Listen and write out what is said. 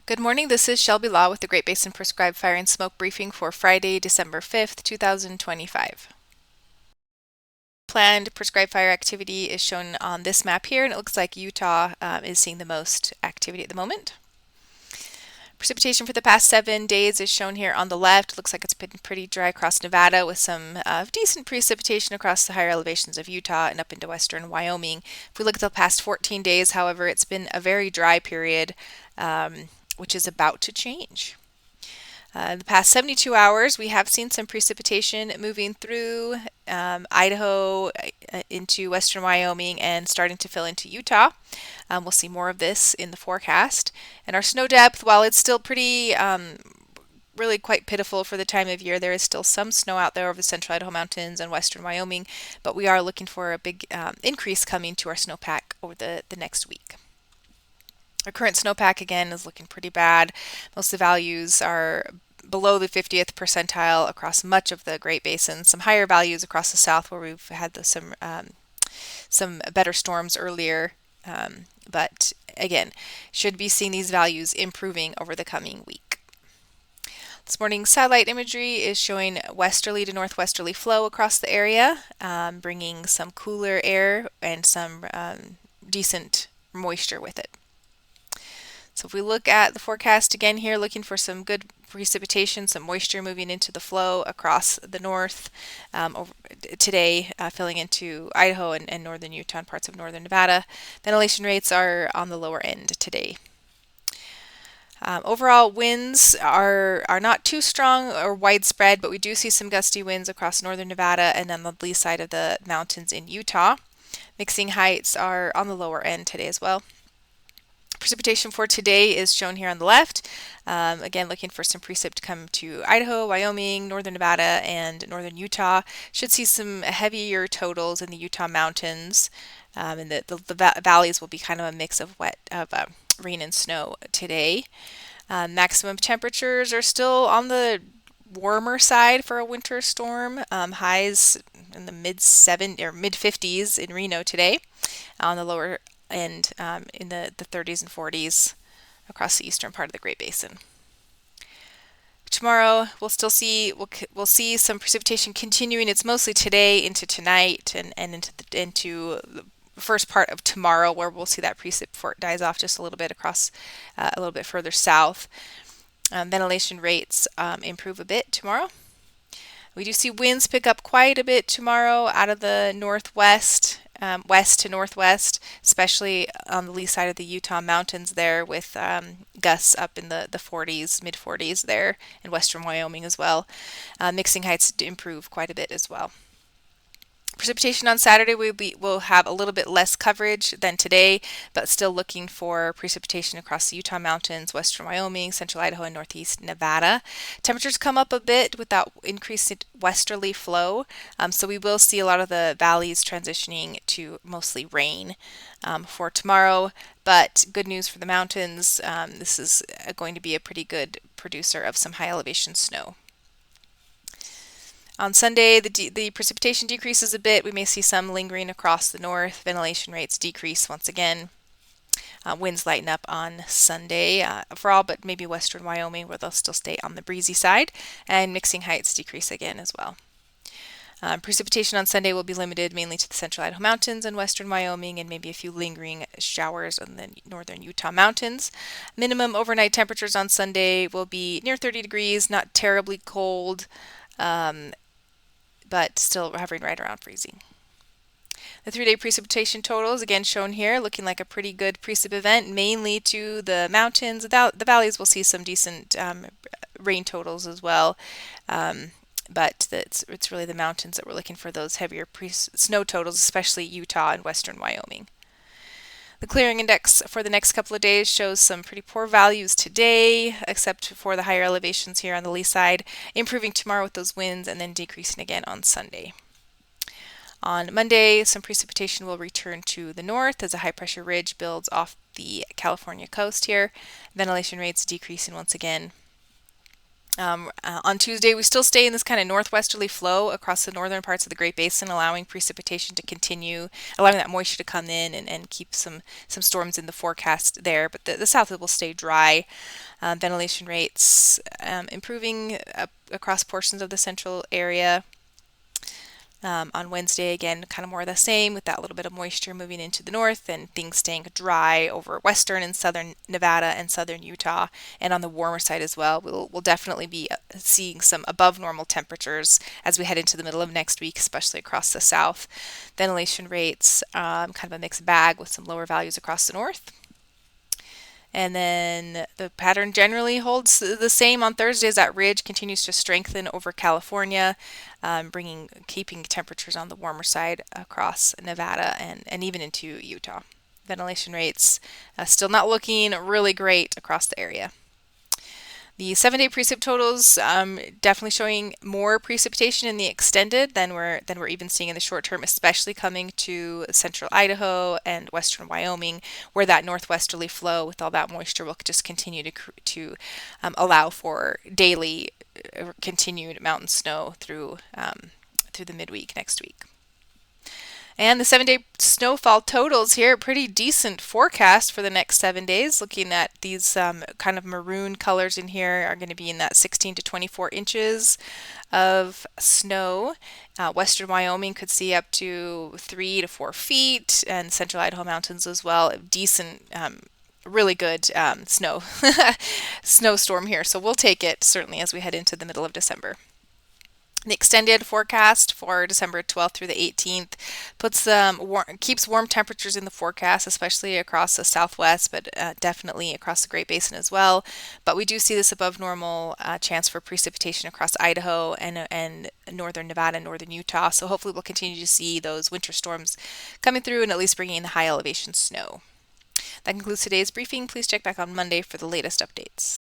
Good morning, this is Shelby Law with the Great Basin Prescribed Fire and Smoke Briefing for Friday, December 5th, 2025. Planned prescribed fire activity is shown on this map here, and it looks like Utah is seeing the most activity at the moment. Precipitation for the past 7 days is shown here on the left. Looks like it's been pretty dry across Nevada with some decent precipitation across the higher elevations of Utah and up into western Wyoming. If we look at the past 14 days, however, it's been a very dry period, which is about to change. The past 72 hours, we have seen some precipitation moving through Idaho into western Wyoming and starting to fill into Utah. We'll see more of this in the forecast. And our snow depth, while it's still pretty really quite pitiful for the time of year, there is still some snow out there over the central Idaho mountains and western Wyoming, but we are looking for a big increase coming to our snowpack over the next week. Our current snowpack again is looking pretty bad. Most of the values are below the 50th percentile across much of the Great Basin. Some higher values across the south where we've had some better storms earlier. But again, should be seeing these values improving over the coming week. This morning's satellite imagery is showing westerly to northwesterly flow across the area, bringing some cooler air and some decent moisture with it. So if we look at the forecast again here, looking for some good precipitation, some moisture moving into the flow across the north today, filling into Idaho and northern Utah and parts of northern Nevada. Ventilation rates are on the lower end today. Overall, winds are not too strong or widespread, but we do see some gusty winds across northern Nevada and on the lee side of the mountains in Utah. Mixing heights are on the lower end today as well. Precipitation for today is shown here on the left. Again, looking for some precip to come to Idaho, Wyoming, northern Nevada, and northern Utah. Should see some heavier totals in the Utah mountains, and the valleys will be kind of a mix of rain and snow today. Maximum temperatures are still on the warmer side for a winter storm. Highs in the mid 50s in Reno today. On the lower and in the 30s and 40s across the eastern part of the Great Basin. Tomorrow we'll see some precipitation continuing. It's mostly today into tonight and into the first part of tomorrow, where we'll see that precip before it dies off just a little bit across a little bit further south. Ventilation rates improve a bit tomorrow. We do see winds pick up quite a bit tomorrow out of the northwest, west to northwest, especially on the lee side of the Utah mountains there, with gusts up in the 40s, mid 40s there in western Wyoming as well. Mixing heights improve quite a bit as well. Precipitation on Saturday will have a little bit less coverage than today, but still looking for precipitation across the Utah mountains, western Wyoming, central Idaho, and northeast Nevada. Temperatures come up a bit with that increased westerly flow, so we will see a lot of the valleys transitioning to mostly rain for tomorrow. But good news for the mountains, this is going to be a pretty good producer of some high elevation snow. On Sunday, the precipitation decreases a bit. We may see some lingering across the north. Ventilation rates decrease once again. Winds lighten up on Sunday for all but maybe western Wyoming, where they'll still stay on the breezy side. And mixing heights decrease again as well. Precipitation on Sunday will be limited mainly to the central Idaho mountains and western Wyoming, and maybe a few lingering showers on the northern Utah mountains. Minimum overnight temperatures on Sunday will be near 30 degrees, not terribly cold, but still hovering right around freezing. The 3-day precipitation totals, again shown here, looking like a pretty good precip event, mainly to the mountains. The valleys will see some decent rain totals as well, but it's really the mountains that we're looking for those heavier snow totals, especially Utah and western Wyoming. The clearing index for the next couple of days shows some pretty poor values today, except for the higher elevations here on the lee side, improving tomorrow with those winds and then decreasing again on Sunday. On Monday, some precipitation will return to the north as a high pressure ridge builds off the California coast here. Ventilation rates decreasing once again. On Tuesday, we still stay in this kind of northwesterly flow across the northern parts of the Great Basin, allowing precipitation to continue, allowing that moisture to come in and keep some storms in the forecast there. But the south will stay dry. Ventilation rates improving across portions of the central area. On Wednesday, again, kind of more of the same with that little bit of moisture moving into the north and things staying dry over western and southern Nevada and southern Utah. And on the warmer side as well, we'll definitely be seeing some above normal temperatures as we head into the middle of next week, especially across the south. Ventilation rates, kind of a mixed bag with some lower values across the north. And then the pattern generally holds the same on Thursdays. That ridge continues to strengthen over California, keeping temperatures on the warmer side across Nevada and even into Utah. Ventilation rates still not looking really great across the area. The 7-day precip totals definitely showing more precipitation in the extended than we're even seeing in the short term, especially coming to central Idaho and western Wyoming, where that northwesterly flow with all that moisture will just continue to allow for daily continued mountain snow through the midweek next week. And the 7-day snowfall totals here, pretty decent forecast for the next 7 days. Looking at these kind of maroon colors in here are going to be in that 16 to 24 inches of snow. Western Wyoming could see up to 3 to 4 feet, and central Idaho mountains as well. Decent, really good snowstorm here. So we'll take it certainly as we head into the middle of December. The extended forecast for December 12th through the 18th keeps warm temperatures in the forecast, especially across the southwest, but definitely across the Great Basin as well. But we do see this above normal chance for precipitation across Idaho and northern Nevada and northern Utah. So hopefully we'll continue to see those winter storms coming through and at least bringing in the high elevation snow. That concludes today's briefing. Please check back on Monday for the latest updates.